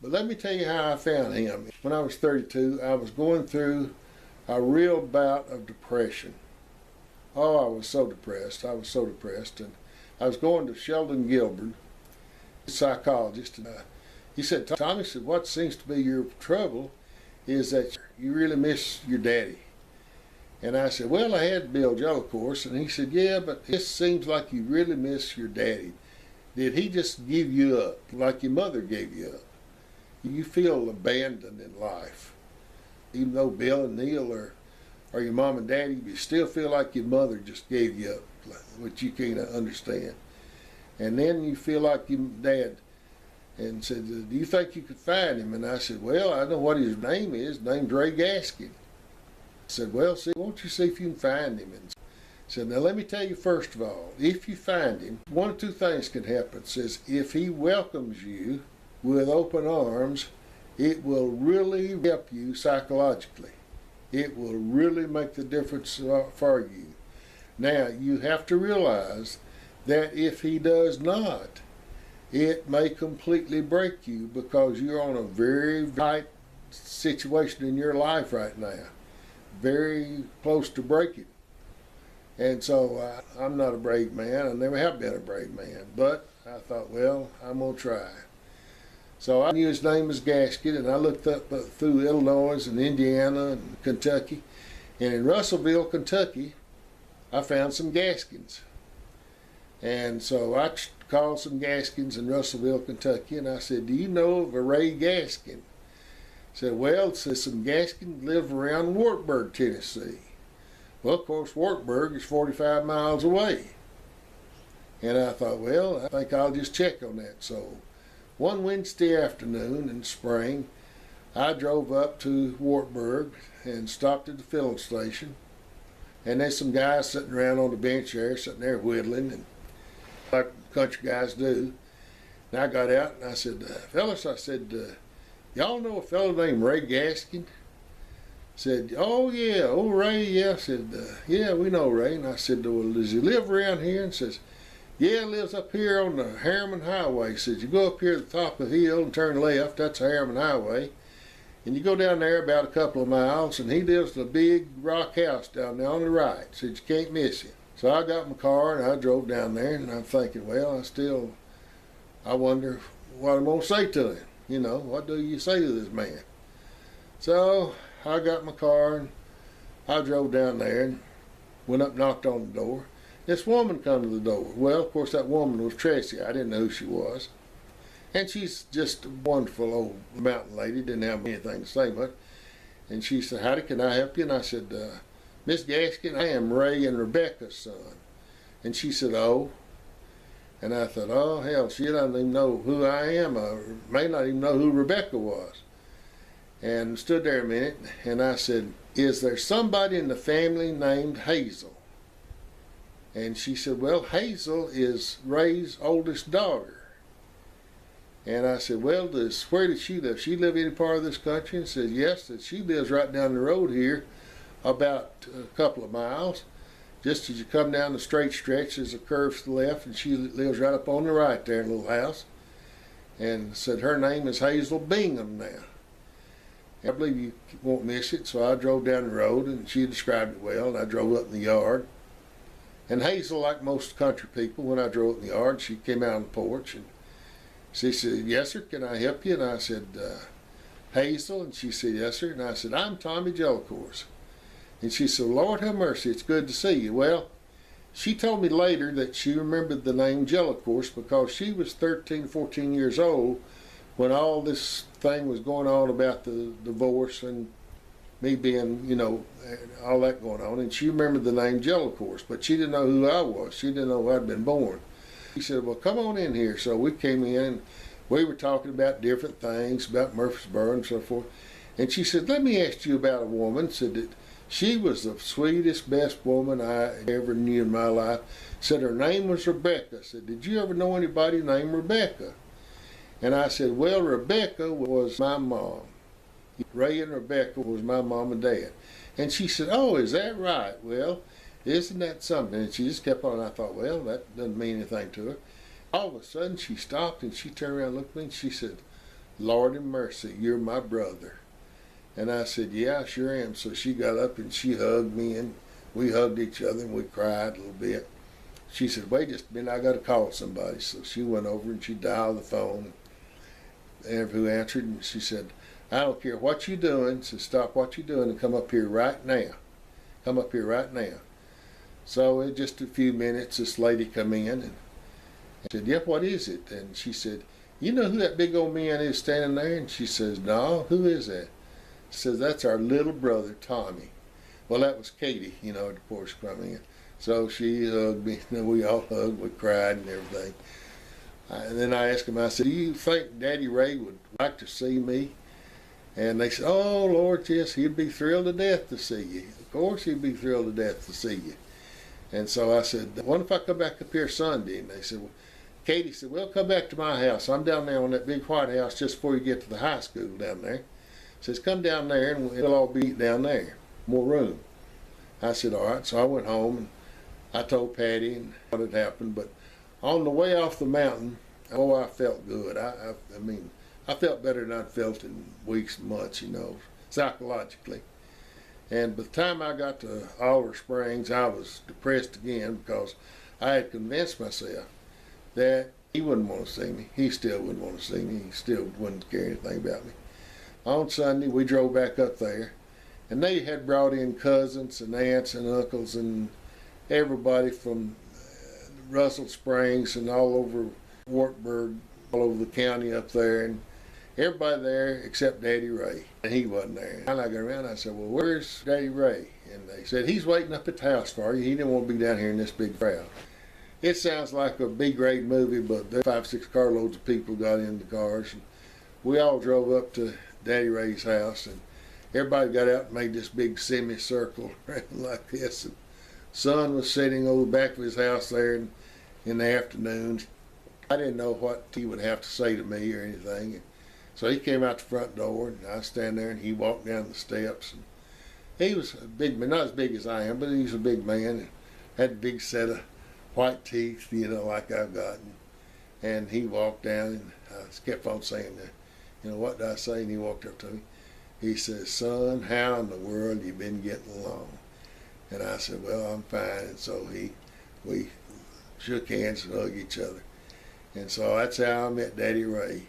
But let me tell you how I found him. When I was 32, I was going through a real bout of depression. Oh, I was so depressed. I was so depressed. And I was going to Sheldon Gilbert, a psychologist. And he said, Tommy, said, what seems to be your trouble is that you really miss your daddy. And I said, well, I had Bill Joe, of course. And he said, yeah, but it seems like you really miss your daddy. Did he just give you up like your mother gave you up? You feel abandoned in life. Even though Bill and Neil are your mom and daddy, you still feel like your mother just gave you up, which you can't understand. And then you feel like your dad, and said, do you think you could find him? And I said, well, I know what his name is. His name's Ray Gaskin. I said, well, see, won't you see if you can find him? And I said, now let me tell you first of all, if you find him, one of two things can happen. It says, if he welcomes you with open arms, it will really help you psychologically. It will really make the difference for you. Now, you have to realize that if he does not, it may completely break you because you're on a very tight situation in your life right now, very close to breaking. And so I'm not a brave man. I never have been a brave man, but I thought, well, I'm going to try. So I knew his name was Gaskin, and I looked up through Illinois and Indiana and Kentucky. And in Russellville, Kentucky, I found some Gaskins. And so I called some Gaskins in Russellville, Kentucky, and I said, do you know of a Ray Gaskin? He said, well, says some Gaskins live around Wartburg, Tennessee. Well, of course, Wartburg is 45 miles away. And I thought, well, I think I'll just check on that. So one Wednesday afternoon in spring, I drove up to Wartburg and stopped at the filling station. And there's some guys sitting around on the bench there, sitting there whittling, and like country guys do. And I got out and I said, fellas, I said, y'all know a fellow named Ray Gaskin? Said, oh yeah, oh Ray, yeah. I said, yeah, we know Ray. And I said, well, does he live around here? And says, yeah, he lives up here on the Harriman Highway. He said, you go up here at the top of the hill and turn left, that's the Harriman Highway. And you go down there about a couple of miles, and he lives in a big rock house down there on the right. Said, you can't miss him. So I got my car and I drove down there, and I'm thinking, well, I wonder what I'm going to say to him. You know, what do you say to this man? So I got my car and I drove down there and went up and knocked on the door. This woman come to the door. Well, of course, that woman was Tracy. I didn't know who she was. And she's just a wonderful old mountain lady, didn't have anything to say much. And she said, howdy, can I help you? And I said, Miss Gaskin, I am Ray and Rebecca's son. And she said, oh. And I thought, oh, hell, she doesn't even know who I am. I may not even know who Rebecca was. And stood there a minute, and I said, is there somebody in the family named Hazel? And she said, well, Hazel is Ray's oldest daughter. And I said, well, where did she live? She live any part of this country? And said, yes, that she lives right down the road here, about a couple of miles. Just as you come down the straight stretch, there's a curve to the left, and she lives right up on the right there in a little house. And said her name is Hazel Bingham now. I believe you won't miss it, so I drove down the road, and she described it well, and I drove up in the yard. And Hazel, like most country people, when I drove in the yard, she came out on the porch, and she said, yes, sir, can I help you? And I said, Hazel, and she said, yes, sir. And I said, I'm Tommy Jellicourse. And she said, Lord have mercy, it's good to see you. Well, she told me later that she remembered the name Jellicourse because she was 13, 14 years old when all this thing was going on about the divorce and me being, you know, all that going on. And she remembered the name Jellicourse, but she didn't know who I was. She didn't know I'd been born. She said, well, come on in here. So we came in, and we were talking about different things, about Murfreesboro and so forth. And she said, let me ask you about a woman. Said that she was the sweetest, best woman I ever knew in my life. Said her name was Rebecca. Said, did you ever know anybody named Rebecca? And I said, well, Rebecca was my mom. Ray and Rebecca was my mom and dad. And she said, oh, is that right? Well, isn't that something? And she just kept on. I thought, well, that doesn't mean anything to her. All of a sudden, she stopped and she turned around and looked at me and she said, Lord and mercy, you're my brother. And I said, yeah, I sure am. So she got up and she hugged me, and we hugged each other, and we cried a little bit. She said, wait just a minute, I got to call somebody. So she went over and she dialed the phone, and who answered, and she said, I don't care what you're doing, so stop what you're doing and come up here right now. Come up here right now. So in just a few minutes, this lady come in and said, yep, what is it? And she said, you know who that big old man is standing there? And she says, no, who is that? She says, that's our little brother, Tommy. Well, that was Katie, the porch come in. So she hugged me, and we all hugged, we cried and everything. And then I asked him, I said, do you think Daddy Ray would like to see me? And they said, oh, Lord, yes, he'd be thrilled to death to see you. Of course he'd be thrilled to death to see you. And so I said, what if I come back up here Sunday? And they said, well, Katie said, well, come back to my house. I'm down there on that big white house just before you get to the high school down there. Says, come down there and we'll all be down there. More room. I said, all right. So I went home and I told Patty and what had happened. But on the way off the mountain, oh, I felt good. I mean, I felt better than I'd felt in weeks and months, psychologically. And by the time I got to Oliver Springs, I was depressed again because I had convinced myself that he wouldn't want to see me. He still wouldn't want to see me. He still wouldn't care anything about me. On Sunday, we drove back up there, and they had brought in cousins and aunts and uncles and everybody from Russell Springs and all over Wartburg, all over the county up there, and everybody there except Daddy Ray, and he wasn't there. And I got around and I said, well, where's Daddy Ray? And they said, he's waiting up at the house for you. He didn't want to be down here in this big crowd. It sounds like a B-grade movie, but there 5-6 carloads of people got in the cars, and we all drove up to Daddy Ray's house, and everybody got out and made this big semicircle around like this. And son was sitting over the back of his house there in the afternoon. I didn't know what he would have to say to me or anything. And so he came out the front door, and I stand there, and he walked down the steps. And he was a big man, not as big as I am, but he was a big man, and had a big set of white teeth, like I've got. And he walked down, and I kept on saying, what did I say? And he walked up to me. He says, son, how in the world you been getting along? And I said, well, I'm fine. And so we shook hands and hugged each other. And so that's how I met Daddy Ray.